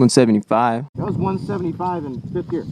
175. That was 175 in fifth gear.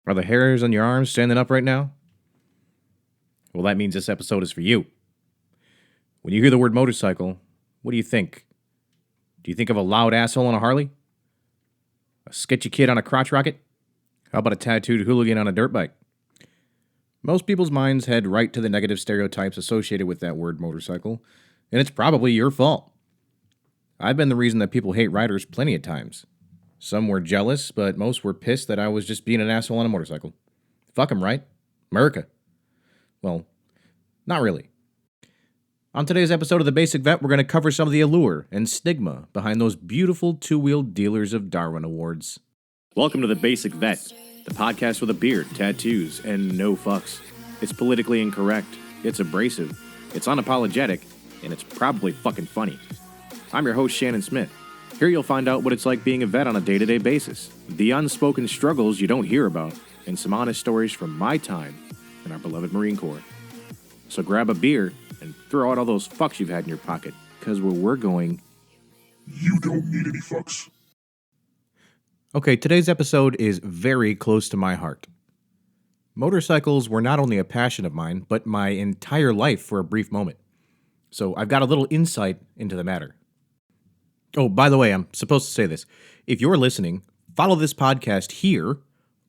Are the hairs on your arms standing up right now? Well, that means this episode is for you. When you hear the word motorcycle, what do you think? Do you think of a loud asshole on a Harley? A sketchy kid on a crotch rocket? How about a tattooed hooligan on a dirt bike? Most people's minds head right to the negative stereotypes associated with that word motorcycle, and it's probably your fault. I've been the reason that people hate riders plenty of times. Some were jealous, but most were pissed that I was just being an asshole on a motorcycle. Fuck 'em, right? America. Well, not really. On today's episode of The Basic Vet, we're going to cover some of the allure and stigma behind those beautiful two-wheeled dealers of Darwin Awards. Welcome to The Basic Vet, the podcast with a beard, tattoos, and no fucks. It's politically incorrect, it's abrasive, it's unapologetic, and it's probably fucking funny. I'm your host, Shannon Smith. Here you'll find out what it's like being a vet on a day-to-day basis, the unspoken struggles you don't hear about, and some honest stories from my time in our beloved Marine Corps. So grab a beer and throw out all those fucks you've had in your pocket, because where we're going, you don't need any fucks. Okay, today's episode is very close to my heart. Motorcycles were not only a passion of mine, but my entire life for a brief moment. So I've got a little insight into the matter. Oh, by the way, I'm supposed to say this. If you're listening, follow this podcast here,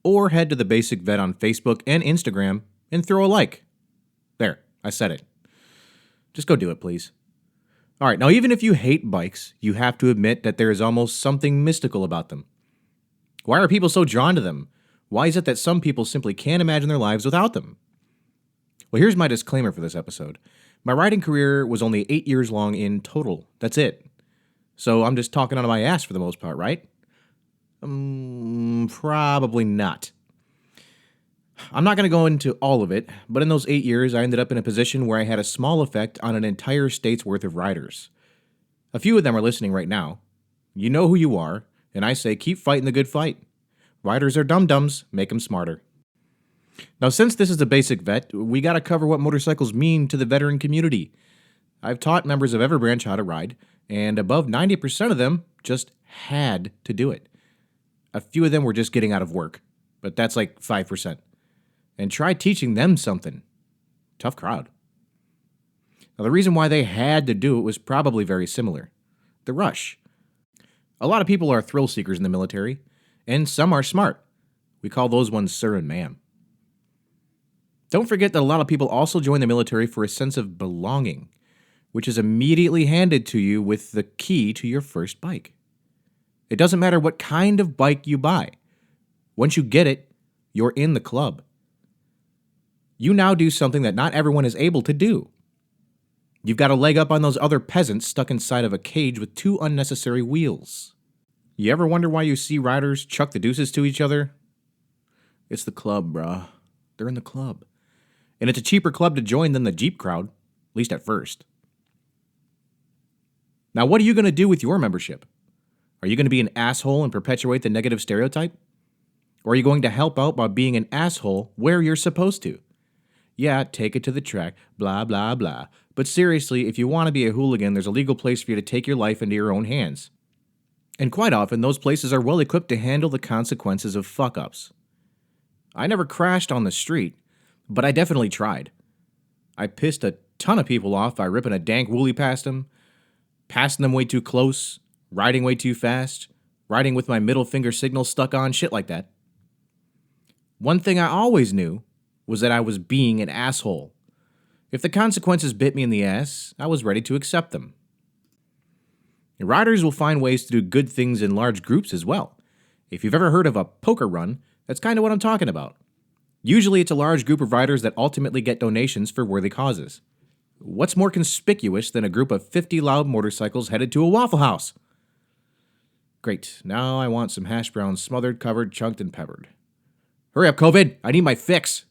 or head to The Basic Vet on Facebook and Instagram and throw a like. There, I said it. Just go do it, please. All right, now even if you hate bikes, you have to admit that there is almost something mystical about them. Why are people so drawn to them? Why is it that some people simply can't imagine their lives without them? Well, here's my disclaimer for this episode. My riding career was only 8 years long in total. That's it. So I'm just talking out of my ass for the most part, right? Probably not. I'm not going to go into all of it, but in those 8 years, I ended up in a position where I had a small effect on an entire state's worth of riders. A few of them are listening right now. You know who you are, and I say keep fighting the good fight. Riders are dum-dums, make them smarter. Now, since this is a basic vet, we got to cover what motorcycles mean to the veteran community. I've taught members of every branch how to ride, and above 90% of them just had to do it. A few of them were just getting out of work, but that's like 5%. And try teaching them something. Tough crowd. Now, the reason why they had to do it was probably very similar. The rush. A lot of people are thrill seekers in the military, and some are smart. We call those ones sir and ma'am. Don't forget that a lot of people also join the military for a sense of belonging, which is immediately handed to you with the key to your first bike. It doesn't matter what kind of bike you buy. Once you get it, you're in the club. You now do something that not everyone is able to do. You've got a leg up on those other peasants stuck inside of a cage with 2 unnecessary wheels. You ever wonder why you see riders chuck the deuces to each other? It's the club, bruh. They're in the club. And it's a cheaper club to join than the Jeep crowd, at least at first. Now, what are you going to do with your membership? Are you going to be an asshole and perpetuate the negative stereotype? Or are you going to help out by being an asshole where you're supposed to? Yeah, take it to the track, blah, blah, blah. But seriously, if you want to be a hooligan, there's a legal place for you to take your life into your own hands. And quite often, those places are well equipped to handle the consequences of fuck-ups. I never crashed on the street, but I definitely tried. I pissed a ton of people off by ripping a dank woolie past them, passing them way too close, riding way too fast, riding with my middle finger signal stuck on, shit like that. One thing I always knew was that I was being an asshole. If the consequences bit me in the ass, I was ready to accept them. Riders will find ways to do good things in large groups as well. If you've ever heard of a poker run, that's kind of what I'm talking about. Usually it's a large group of riders that ultimately get donations for worthy causes. What's more conspicuous than a group of 50 loud motorcycles headed to a Waffle House? Great, now I want some hash browns smothered, covered, chunked, and peppered. Hurry up, COVID! I need my fix!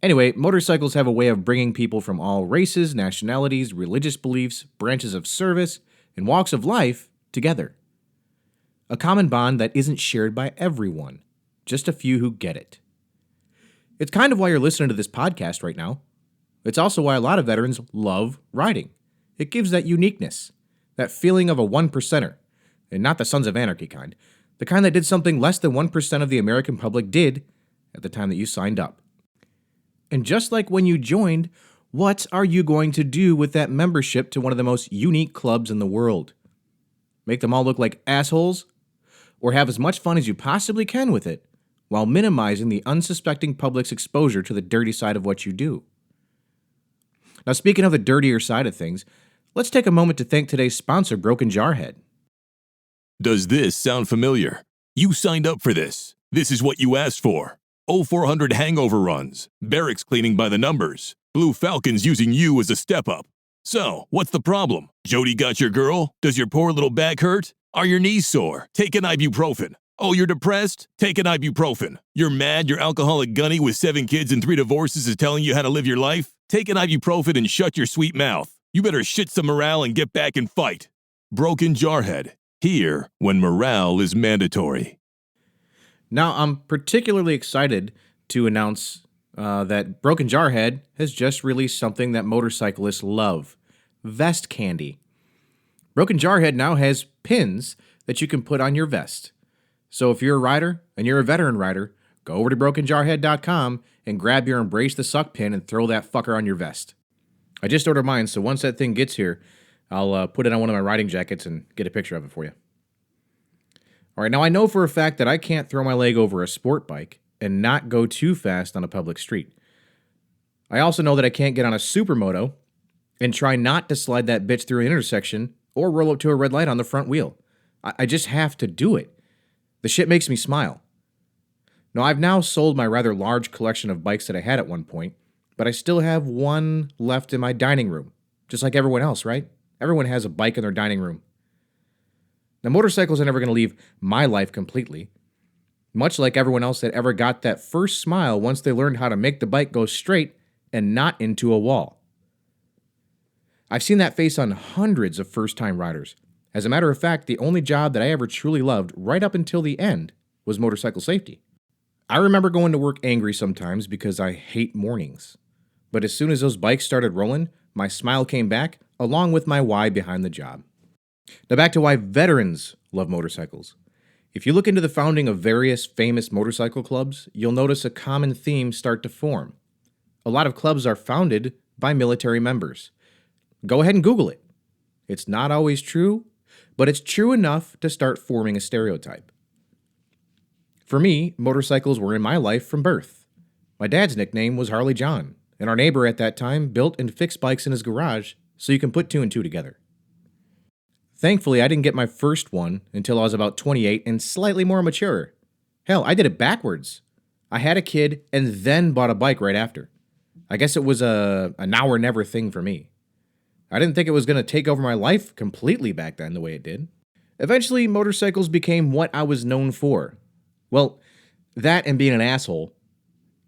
Anyway, motorcycles have a way of bringing people from all races, nationalities, religious beliefs, branches of service, and walks of life together. A common bond that isn't shared by everyone, just a few who get it. It's kind of why you're listening to this podcast right now. It's also why a lot of veterans love riding. It gives that uniqueness, that feeling of a one percenter, and not the Sons of Anarchy kind, the kind that did something less than 1% of the American public did at the time that you signed up. And just like when you joined, what are you going to do with that membership to one of the most unique clubs in the world? Make them all look like assholes? Or have as much fun as you possibly can with it, while minimizing the unsuspecting public's exposure to the dirty side of what you do? Now, speaking of the dirtier side of things, let's take a moment to thank today's sponsor, Broken Jarhead. Does this sound familiar? You signed up for this. This is what you asked for. 0400 hangover runs, barracks cleaning by the numbers, Blue Falcons using you as a step-up. So, what's the problem? Jody got your girl? Does your poor little back hurt? Are your knees sore? Take an ibuprofen. Oh, you're depressed? Take an ibuprofen. You're mad your alcoholic gunny with 7 kids and 3 divorces is telling you how to live your life? Take an ibuprofen and shut your sweet mouth. You better shit some morale and get back and fight. Broken Jarhead. Here when morale is mandatory. Now, I'm particularly excited to announce that Broken Jarhead has just released something that motorcyclists love: vest candy. Broken Jarhead now has pins that you can put on your vest. So if you're a rider and you're a veteran rider, go over to brokenjarhead.com and grab your Embrace the Suck pin and throw that fucker on your vest. I just ordered mine, so once that thing gets here, I'll put it on one of my riding jackets and get a picture of it for you. All right, now I know for a fact that I can't throw my leg over a sport bike and not go too fast on a public street. I also know that I can't get on a supermoto and try not to slide that bitch through an intersection or roll up to a red light on the front wheel. I just have to do it. The shit makes me smile. Now, I've now sold my rather large collection of bikes that I had at one point, but I still have one left in my dining room, just like everyone else, right? Everyone has a bike in their dining room. Now, motorcycles are never going to leave my life completely, much like everyone else that ever got that first smile once they learned how to make the bike go straight and not into a wall. I've seen that face on hundreds of first-time riders. As a matter of fact, the only job that I ever truly loved right up until the end was motorcycle safety. I remember going to work angry sometimes because I hate mornings. But as soon as those bikes started rolling, my smile came back, along with my why behind the job. Now back to why veterans love motorcycles. If you look into the founding of various famous motorcycle clubs, you'll notice a common theme start to form. A lot of clubs are founded by military members. Go ahead and Google it. It's not always true, but it's true enough to start forming a stereotype. For me, motorcycles were in my life from birth. My dad's nickname was Harley John, and our neighbor at that time built and fixed bikes in his garage, so you can put 2 and 2 together. Thankfully, I didn't get my first one until I was about 28 and slightly more mature. Hell, I did it backwards. I had a kid and then bought a bike right after. I guess it was a now or never thing for me. I didn't think it was going to take over my life completely back then the way it did. Eventually, motorcycles became what I was known for. Well, that and being an asshole.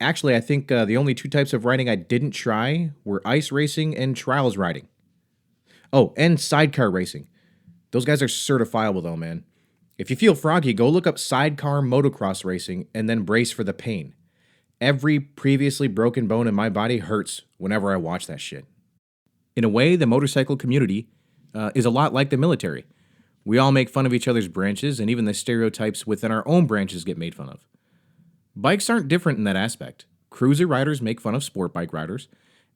Actually, I think the only 2 types of riding I didn't try were ice racing and trials riding. Oh, and sidecar racing. Those guys are certifiable though, man. If you feel froggy, go look up sidecar motocross racing and then brace for the pain. Every previously broken bone in my body hurts whenever I watch that shit. In a way, the motorcycle community is a lot like the military. We all make fun of each other's branches, and even the stereotypes within our own branches get made fun of. Bikes aren't different in that aspect. Cruiser riders make fun of sport bike riders,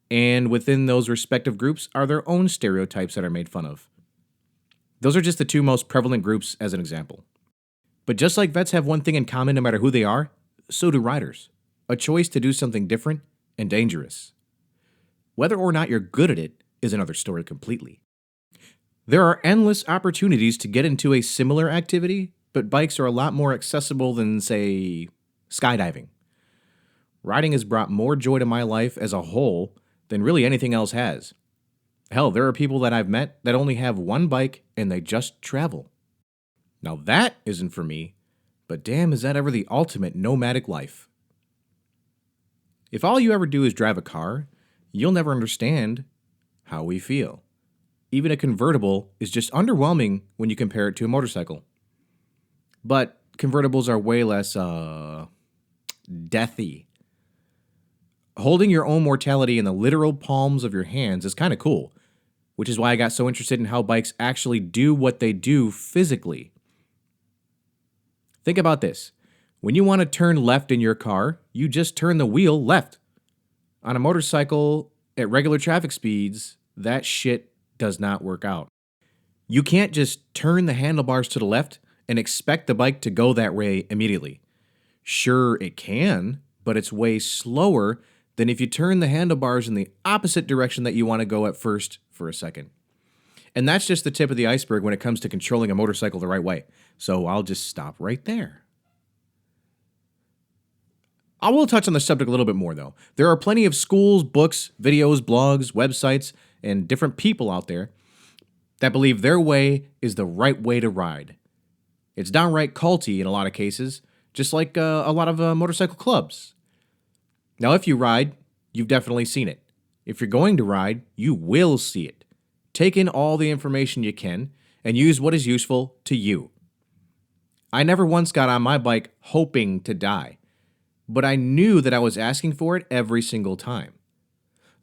and within those respective groups are their own stereotypes that are made fun of. Those are just the two most prevalent groups as an example. But just like vets have one thing in common no matter who they are, so do riders. A choice to do something different and dangerous. Whether or not you're good at it is another story completely. There are endless opportunities to get into a similar activity, but bikes are a lot more accessible than, say, skydiving. Riding has brought more joy to my life as a whole than really anything else has. Hell, there are people that I've met that only have one bike and they just travel. Now that isn't for me, but damn, is that ever the ultimate nomadic life. If all you ever do is drive a car, you'll never understand how we feel. Even a convertible is just underwhelming when you compare it to a motorcycle. But convertibles are way less, deathy. Holding your own mortality in the literal palms of your hands is kind of cool, which is why I got so interested in how bikes actually do what they do physically. Think about this. When you want to turn left in your car, you just turn the wheel left. On a motorcycle, at regular traffic speeds, that shit does not work out. You can't just turn the handlebars to the left and expect the bike to go that way immediately. Sure, it can, but it's way slower than if you turn the handlebars in the opposite direction that you want to go at first for a second. And that's just the tip of the iceberg when it comes to controlling a motorcycle the right way. So I'll just stop right there. I will touch on the subject a little bit more, though. There are plenty of schools, books, videos, blogs, websites, and different people out there that believe their way is the right way to ride. It's downright culty in a lot of cases, just like a lot of motorcycle clubs. Now, if you ride, you've definitely seen it. If you're going to ride, you will see it. Take in all the information you can and use what is useful to you. I never once got on my bike hoping to die, but I knew that I was asking for it every single time.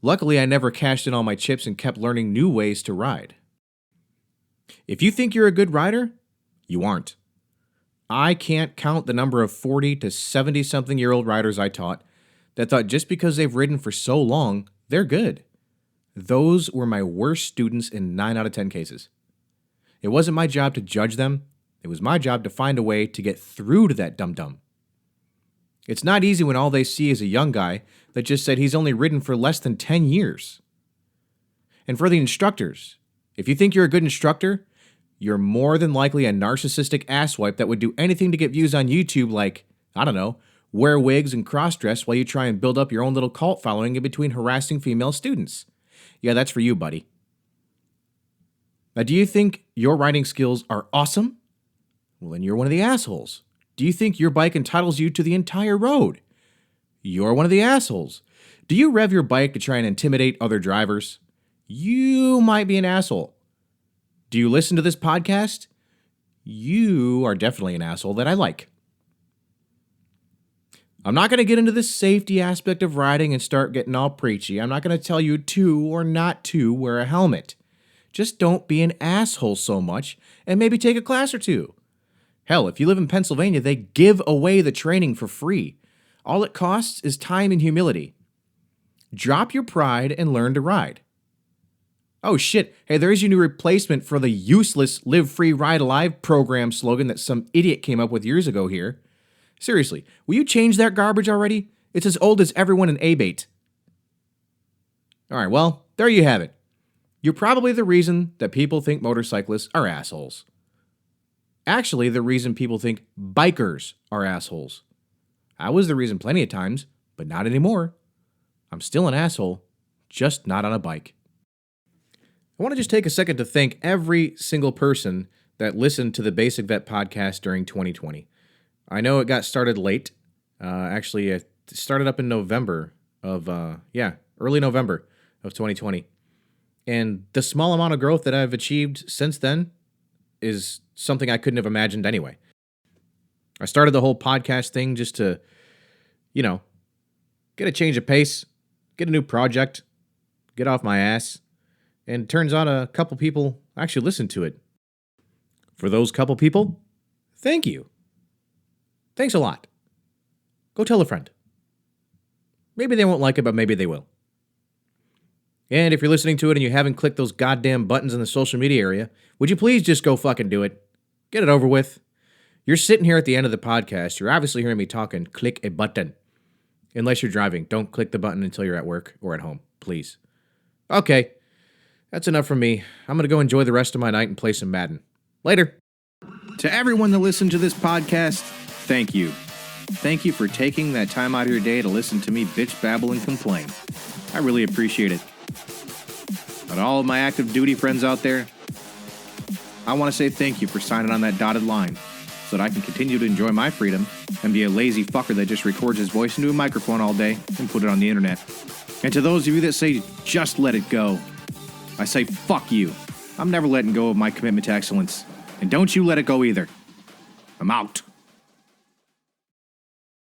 Luckily, I never cashed in all my chips and kept learning new ways to ride. If you think you're a good rider, you aren't. I can't count the number of 40 to 70-something-year-old riders I taught that thought just because they've ridden for so long, they're good. Those were my worst students in 9 out of 10 cases. It wasn't my job to judge them. It was my job to find a way to get through to that dum-dum. It's not easy when all they see is a young guy that just said he's only ridden for less than 10 years. And for the instructors, if you think you're a good instructor, you're more than likely a narcissistic asswipe that would do anything to get views on YouTube like, I don't know, wear wigs and cross-dress while you try and build up your own little cult following in between harassing female students. Yeah, that's for you, buddy. Now, do you think your riding skills are awesome? Well, then you're one of the assholes. Do you think your bike entitles you to the entire road? You're one of the assholes. Do you rev your bike to try and intimidate other drivers? You might be an asshole. Do you listen to this podcast? You are definitely an asshole that I like. I'm not going to get into the safety aspect of riding and start getting all preachy. I'm not going to tell you to or not to wear a helmet. Just don't be an asshole so much and maybe take a class or two. Hell, if you live in Pennsylvania, they give away the training for free. All it costs is time and humility. Drop your pride and learn to ride. Oh shit, hey, there's your new replacement for the useless Live Free Ride Alive program slogan that some idiot came up with years ago here. Seriously, will you change that garbage already? It's as old as everyone in Abate. Alright, well, there you have it. You're probably the reason that people think motorcyclists are assholes. Actually, the reason people think bikers are assholes. I was the reason plenty of times, but not anymore. I'm still an asshole, just not on a bike. I want to just take a second to thank every single person that listened to the Basic Vet podcast during 2020. I know it got started late. Actually, it started up in November of, early November of 2020. And the small amount of growth that I've achieved since then is something I couldn't have imagined anyway. I started the whole podcast thing just to, get a change of pace, get a new project, get off my ass. And it turns out a couple people actually listened to it. For those couple people, thank you. Thanks a lot. Go tell a friend. Maybe they won't like it, but maybe they will. And if you're listening to it and you haven't clicked those goddamn buttons in the social media area, would you please just go fucking do it? Get it over with. You're sitting here at the end of the podcast. You're obviously hearing me talking. Click a button. Unless you're driving. Don't click the button until you're at work or at home, please. Okay. That's enough from me. I'm going to go enjoy the rest of my night and play some Madden. Later. To everyone that listened to this podcast, thank you. Thank you for taking that time out of your day to listen to me bitch, babble, and complain. I really appreciate it. But all of my active duty friends out there, I want to say thank you for signing on that dotted line so that I can continue to enjoy my freedom and be a lazy fucker that just records his voice into a microphone all day and put it on the internet. And to those of you that say, just let it go, I say, fuck you. I'm never letting go of my commitment to excellence. And don't you let it go either. I'm out.